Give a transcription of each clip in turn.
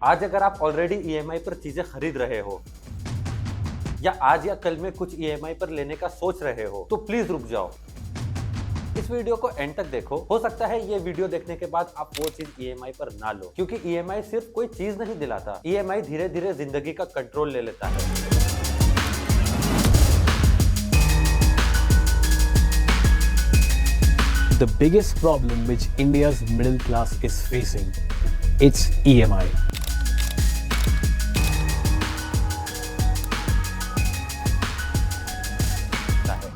आज अगर आप ऑलरेडी ईएमआई पर चीजें खरीद रहे हो या आज या कल में कुछ ईएमआई पर लेने का सोच रहे हो तो प्लीज रुक जाओ। इस वीडियो को एंड तक देखो। हो सकता है ये वीडियो देखने के बाद आप वो चीज ईएमआई पर ना लो, क्योंकि ईएमआई सिर्फ कोई चीज नहीं दिलाता, ईएमआई धीरे धीरे जिंदगी का कंट्रोल ले लेता है। The biggest problem which India's middle class is facing, it's EMI.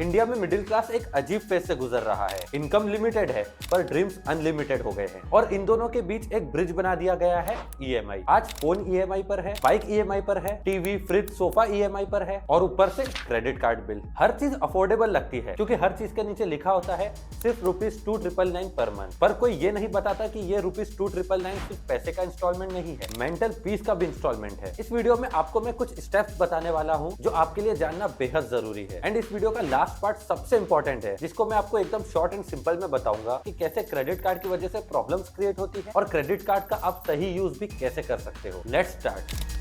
India में मिडिल क्लास एक अजीब फेज से गुजर रहा है। इनकम लिमिटेड है पर ड्रीम्स अनलिमिटेड हो गए हैं, और इन दोनों के बीच एक ब्रिज बना दिया गया है ईएमआई। आज फोन ईएमआई पर है, बाइक ईएमआई पर है, टीवी, फ्रिज, सोफा ईएमआई पर है, और ऊपर से क्रेडिट कार्ड बिल। हर चीज अफोर्डेबल लगती है क्योंकि हर चीज के नीचे लिखा होता है सिर्फ ₹2,999 पर मंथ। पर कोई ये नहीं बताता कि ये ₹2,999 सिर्फ पैसे का इंस्टॉलमेंट नहीं है, मेंटल पीस का भी इंस्टॉलमेंट है। इस वीडियो में आपको मैं कुछ स्टेप्स बताने वाला हूँ जो आपके लिए जानना बेहद जरूरी है। एंड इस वीडियो का लास्ट पार्ट सबसे इंपॉर्टेंट है, जिसको मैं आपको एकदम शॉर्ट एंड सिंपल में बताऊंगा कि कैसे क्रेडिट कार्ड की वजह से प्रॉब्लम्स क्रिएट होती है और क्रेडिट कार्ड का आप सही यूज भी कैसे कर सकते हो। Let's start.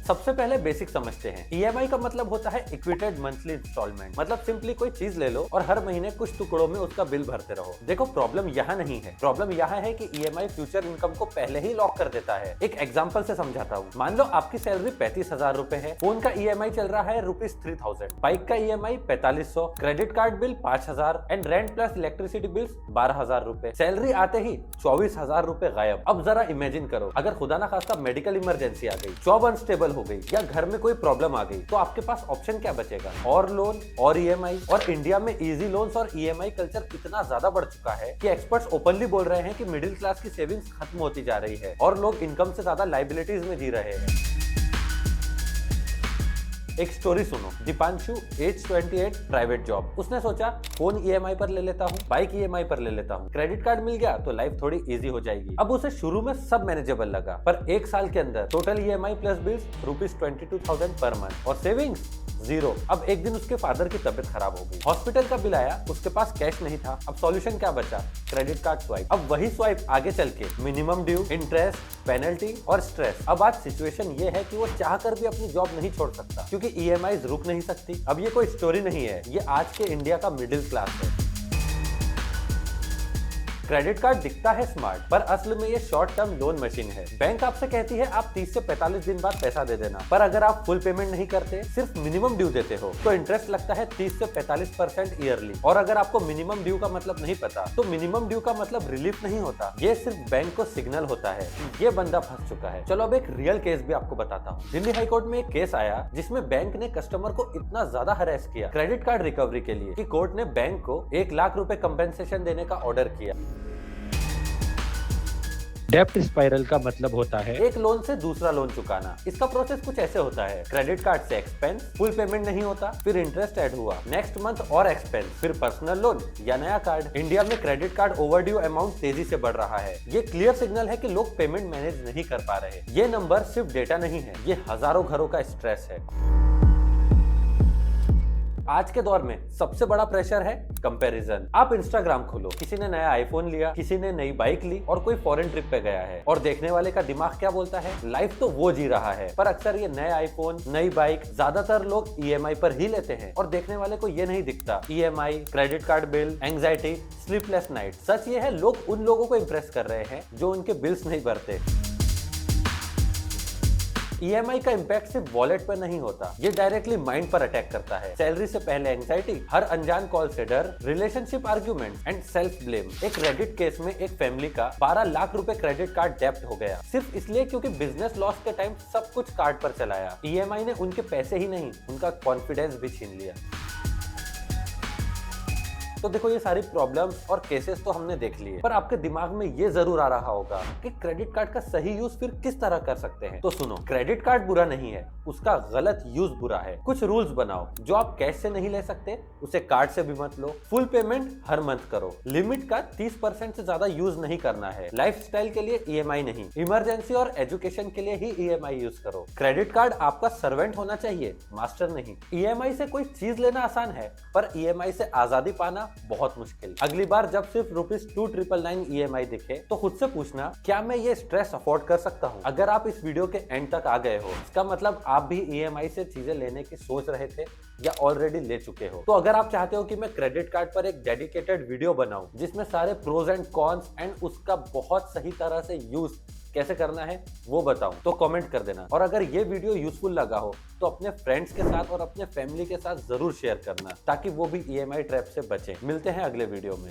सबसे पहले बेसिक समझते हैं। ईएमआई का मतलब होता है इक्विटेड मंथली इंस्टॉलमेंट। मतलब सिंपली कोई चीज ले लो और हर महीने कुछ टुकड़ों में उसका बिल भरते रहो। देखो, प्रॉब्लम यहाँ नहीं है, प्रॉब्लम यहाँ है कि ईएमआई फ्यूचर इनकम को पहले ही लॉक कर देता है। एक एग्जांपल से समझाता हूँ। मान लो आपकी सैलरी 35,000 रुपए है, फोन का ईएमआई चल रहा है ₹3,000, बाइक का EMI 4,500, credit card bill 5,000 and rent plus electricity bills 12,000 रुपए। सैलरी आते ही 24,000 रुपए गायब। अब जरा इमेजिन करो, अगर खुदा ना खास्ता मेडिकल इमरजेंसी आ गई, जॉब अनस्टेबल हो गई या घर में कोई प्रॉब्लम आ गई, तो आपके पास ऑप्शन क्या बचेगा? और लोन और ईएमआई। और इंडिया में इजी लोन्स और ईएमआई कल्चर इतना ज्यादा बढ़ चुका है कि एक्सपर्ट्स ओपनली बोल रहे हैं कि मिडिल क्लास की सेविंग्स खत्म होती जा रही है और लोग इनकम से ज्यादा लायबिलिटीज में जी रहे हैं। एक स्टोरी सुनो। Deepanshu, age 28, private job. उसने सोचा फोन ईएमआई पर ले लेता हूँ, बाइक ईएमआई पर ले लेता हूँ, क्रेडिट कार्ड मिल गया तो लाइफ थोड़ी इजी हो जाएगी। अब उसे शुरू में सब मैनेजेबल लगा, पर एक साल के अंदर total EMI plus bills ₹22,000 per month और सेविंग्स 0। अब एक दिन उसके फादर की तबीयत खराब हो गई, हॉस्पिटल का बिल आया, उसके पास कैश नहीं था। अब सॉल्यूशन क्या बचा? Credit card swipe. अब वही स्वाइप आगे चल के मिनिमम ड्यू, इंटरेस्ट, पेनल्टी और स्ट्रेस। अब आज सिचुएशन ये है कि वो चाहकर भी अपनी जॉब नहीं छोड़ सकता क्योंकि ईएमआई रुक नहीं सकती। अब ये कोई स्टोरी नहीं है, ये आज के इंडिया का मिडिल क्लास है। क्रेडिट कार्ड दिखता है स्मार्ट, पर असल में ये शॉर्ट टर्म लोन मशीन है। बैंक आपसे कहती है आप 30 से 45 दिन बाद पैसा दे देना, पर अगर आप फुल पेमेंट नहीं करते, सिर्फ मिनिमम ड्यू देते हो, तो इंटरेस्ट लगता है 30 से 45% ईयरली। और अगर आपको मिनिमम ड्यू का मतलब नहीं पता, तो मिनिमम ड्यू का मतलब रिलीफ नहीं होता, ये सिर्फ बैंक को सिग्नल होता है ये बंदा फंस चुका है। चलो अब एक रियल केस भी आपको बताता हूँ। दिल्ली हाईकोर्ट में एक केस आया जिसमें बैंक ने कस्टमर को इतना ज्यादा हरेस किया क्रेडिट कार्ड रिकवरी के लिए कि कोर्ट ने बैंक को 1 लाख रुपए कंपेंसेशन देने का ऑर्डर किया। डेप्ट स्पाइरल का मतलब होता है एक लोन से दूसरा लोन चुकाना। इसका प्रोसेस कुछ ऐसे होता है। क्रेडिट कार्ड से एक्सपेंस, फुल पेमेंट नहीं होता, फिर इंटरेस्ट ऐड हुआ, नेक्स्ट मंथ और एक्सपेंस, फिर पर्सनल लोन या नया कार्ड। इंडिया में क्रेडिट कार्ड ओवरड्यू अमाउंट तेजी से बढ़ रहा है। ये क्लियर सिग्नल है कि लोग पेमेंट मैनेज नहीं कर पा रहे। ये नंबर सिर्फ डेटा नहीं है, ये हजारों घरों का स्ट्रेस है। आज के दौर में सबसे बड़ा प्रेशर है कंपैरिजन। आप इंस्टाग्राम खोलो, किसी ने नया आईफोन लिया, किसी ने नई बाइक ली और कोई फॉरेन ट्रिप पे गया है, और देखने वाले का दिमाग क्या बोलता है? लाइफ तो वो जी रहा है। पर अक्सर ये नए आईफोन, नई बाइक ज्यादातर लोग ईएमआई पर ही लेते हैं, और देखने वाले को ये नहीं दिखता EMI, credit card bill, anxiety, sleepless night. सच ये है, लोग उन लोगों को इंप्रेस कर रहे हैं जो उनके बिल्स नहीं भरते। ईएमआई का इम्पैक्ट सिर्फ वॉलेट पर नहीं होता, ये डायरेक्टली माइंड पर अटैक करता है। सैलरी से पहले एंग्जाइटी, हर अनजान कॉल से डर, relationship argument and self blame. एक क्रेडिट केस में एक फैमिली का 12 लाख रुपए क्रेडिट कार्ड डेप्ट हो गया, सिर्फ इसलिए क्योंकि बिजनेस लॉस के टाइम सब कुछ कार्ड पर चलाया। ईएमआई ने उनके पैसे ही नहीं, उनका कॉन्फिडेंस भी छीन लिया। तो देखो, ये सारी प्रॉब्लम्स और केसेस तो हमने देख लिए, पर आपके दिमाग में ये जरूर आ रहा होगा कि क्रेडिट कार्ड का सही यूज फिर किस तरह कर सकते हैं। तो सुनो, क्रेडिट कार्ड बुरा नहीं है, उसका गलत यूज बुरा है। कुछ रूल्स बनाओ। जो आप कैश से नहीं ले सकते उसे कार्ड से भी मत लो। फुल पेमेंट हर मंथ करो। लिमिट का 30% से ज्यादा यूज नहीं करना है। लाइफस्टाइल के लिए ईएमआई नहीं, इमरजेंसी और एजुकेशन के लिए ही ईएमआई यूज करो। क्रेडिट कार्ड आपका सर्वेंट होना चाहिए, मास्टर नहीं। ईएमआई से कोई चीज लेना आसान है, पर ईएमआई से आजादी पाना बहुत मुश्किल। अगली बार जब सिर्फ ₹2,999 EMI दिखे तो खुद से पूछना, क्या मैं ये स्ट्रेस अफोर्ड कर सकता हूँ? अगर आप इस वीडियो के एंड तक आ गए हो, इसका मतलब आप भी EMI से चीजें लेने की सोच रहे थे या ऑलरेडी ले चुके हो। तो अगर आप चाहते हो कि मैं क्रेडिट कार्ड पर एक डेडिकेटेड वीडियो बनाऊं जिसमें सारे प्रोज एंड कॉन्स एंड उसका बहुत सही तरह से यूज कैसे करना है वो बताऊं, तो कमेंट कर देना। और अगर ये वीडियो यूजफुल लगा हो तो अपने फ्रेंड्स के साथ और अपने फैमिली के साथ जरूर शेयर करना, ताकि वो भी EMI ट्रैप से बचें। मिलते हैं अगले वीडियो में।